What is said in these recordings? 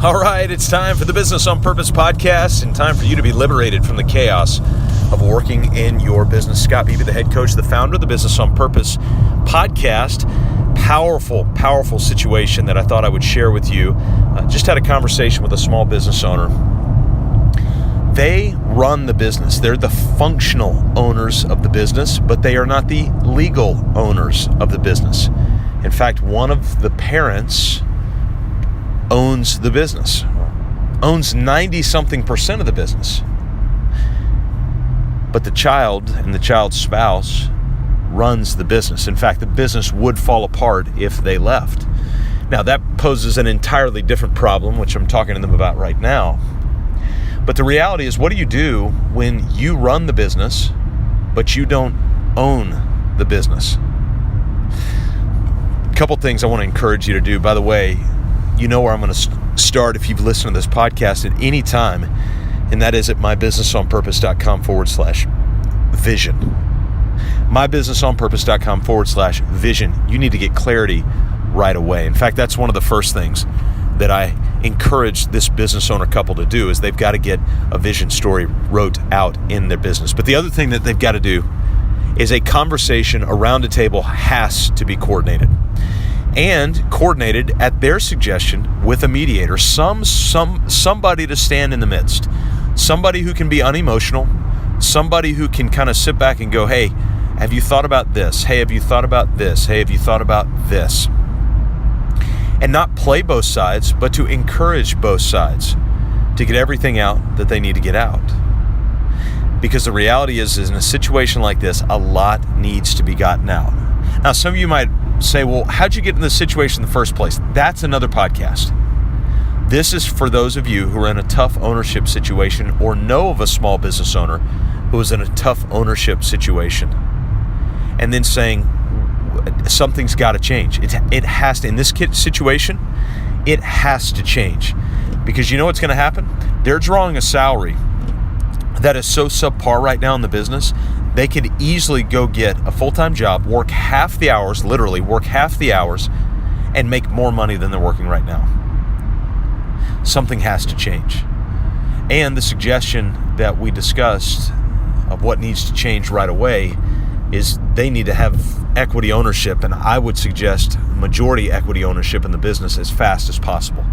All right, it's time for the Business on Purpose podcast and time for you to be liberated from the chaos of working in your business. Scott Beebe, the head coach, the founder of the Business on Purpose podcast. Powerful situation that I thought I would share with you. Just had a conversation with a small business owner. They run the business. They're the functional owners of the business, but they are not the legal owners of the business. In fact, one of the parents owns the business, owns 90-something% of the business. But the child and the child's spouse runs the business. In fact, the business would fall apart if they left. Now, that poses an entirely different problem, which I'm talking to them about right now. But the reality is, what do you do when you run the business, but you don't own the business? A couple things I want to encourage you to do. By the way, you know where I'm going to start if you've listened to this podcast at any time, and that is at mybusinessonpurpose.com/vision. mybusinessonpurpose.com/vision. You need to get clarity right away. In fact, that's one of the first things that I encourage this business owner couple to do is they've got to get a vision story wrote out in their business. But the other thing that they've got to do is a conversation around a table has to be coordinated. And coordinated at their suggestion with a mediator, somebody to stand in the midst, somebody who can be unemotional, somebody who can kind of sit back and go, hey, have you thought about this? Hey, have you thought about this? Hey, have you thought about this? And not play both sides, but to encourage both sides to get everything out that they need to get out. Because the reality is in a situation like this, a lot needs to be gotten out. Now, some of you might say, well, how'd you get in this situation in the first place? That's another podcast. This is for those of you who are in a tough ownership situation or know of a small business owner who is in a tough ownership situation and then saying something's got to change. It has to, in this situation, it has to change. Because you know what's going to happen? They're drawing a salary that is so subpar right now in the business, they could easily go get a full-time job, work half the hours, literally work half the hours, and make more money than they're working right now. Something has to change. And the suggestion that we discussed of what needs to change right away is they need to have equity ownership, and I would suggest majority equity ownership in the business as fast as possible.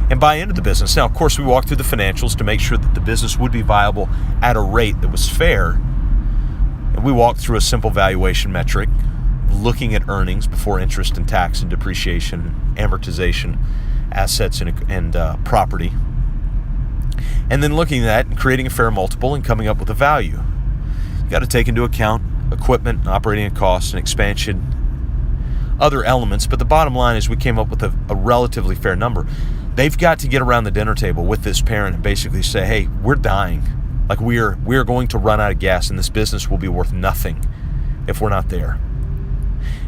And buy into the business. Now, of course, we walked through the financials to make sure that the business would be viable at a rate that was fair. And we walked through a simple valuation metric, looking at earnings before interest and tax and depreciation, amortization, assets and property. And then looking at that and creating a fair multiple and coming up with a value. You got to take into account equipment, operating costs, and expansion, other elements. But the bottom line is we came up with a relatively fair number. They've got to get around the dinner table with this parent and basically say, hey, we're dying. Like we are going to run out of gas, and this business will be worth nothing if we're not there.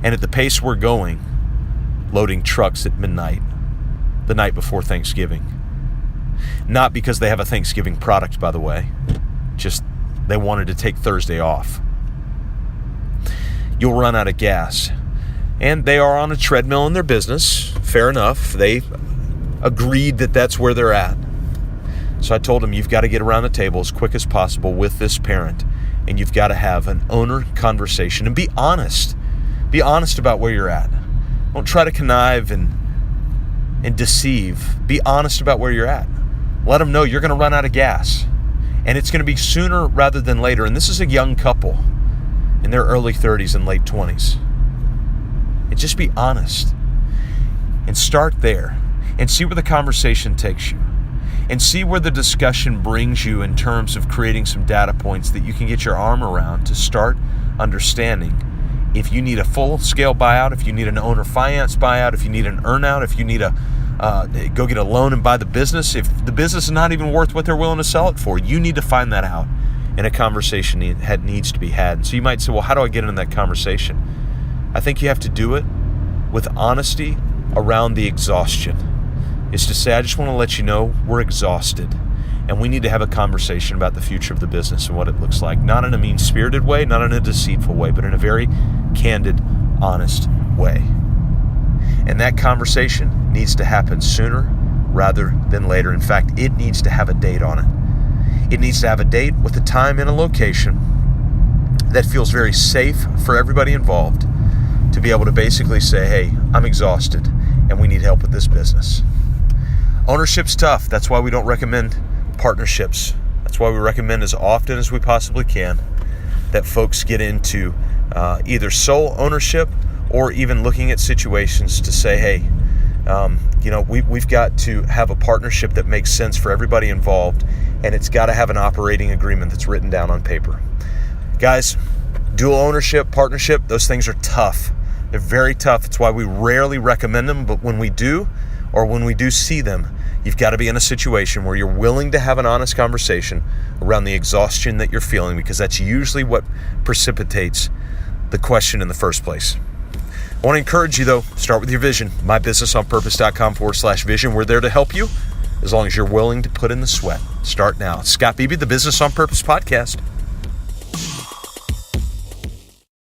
And at the pace we're going, loading trucks at midnight, the night before Thanksgiving. Not because they have a Thanksgiving product, by the way, just they wanted to take Thursday off. You'll run out of gas. And they are on a treadmill in their business. Fair enough. They agreed that that's where they're at. So I told them, you've got to get around the table as quick as possible with this parent, and you've got to have an owner conversation and be honest. Be honest about where you're at. Don't try to connive and deceive. Be honest about where you're at. Let them know you're going to run out of gas, and it's going to be sooner rather than later. And this is a young couple in their early 30s and late 20s. And just be honest and start there and see where the conversation takes you and see where the discussion brings you in terms of creating some data points that you can get your arm around to start understanding if you need a full-scale buyout, if you need an owner finance buyout, if you need an earn-out, if you need a go get a loan and buy the business, if the business is not even worth what they're willing to sell it for, you need to find that out, and a conversation needs to be had. So you might say, well, how do I get into that conversation? I think you have to do it with honesty around the exhaustion. Is to say, I just want to let you know we're exhausted and we need to have a conversation about the future of the business and what it looks like. Not in a mean-spirited way, not in a deceitful way, but in a very candid, honest way. And that conversation needs to happen sooner rather than later. In fact, it needs to have a date on it. It needs to have a date with a time and a location that feels very safe for everybody involved to be able to basically say, hey, I'm exhausted and we need help with this business. Ownership's tough. That's why we don't recommend partnerships. That's why we recommend as often as we possibly can that folks get into either sole ownership or even looking at situations to say, hey, we've got to have a partnership that makes sense for everybody involved, and it's got to have an operating agreement that's written down on paper. Guys, dual ownership, partnership, those things are tough. They're very tough. It's why we rarely recommend them, but when we do, or when we do see them, you've got to be in a situation where you're willing to have an honest conversation around the exhaustion that you're feeling, because that's usually what precipitates the question in the first place. I want to encourage you, though, start with your vision. mybusinessonpurpose.com/vision. We're there to help you as long as you're willing to put in the sweat. Start now. Scott Beebe, the Business on Purpose podcast.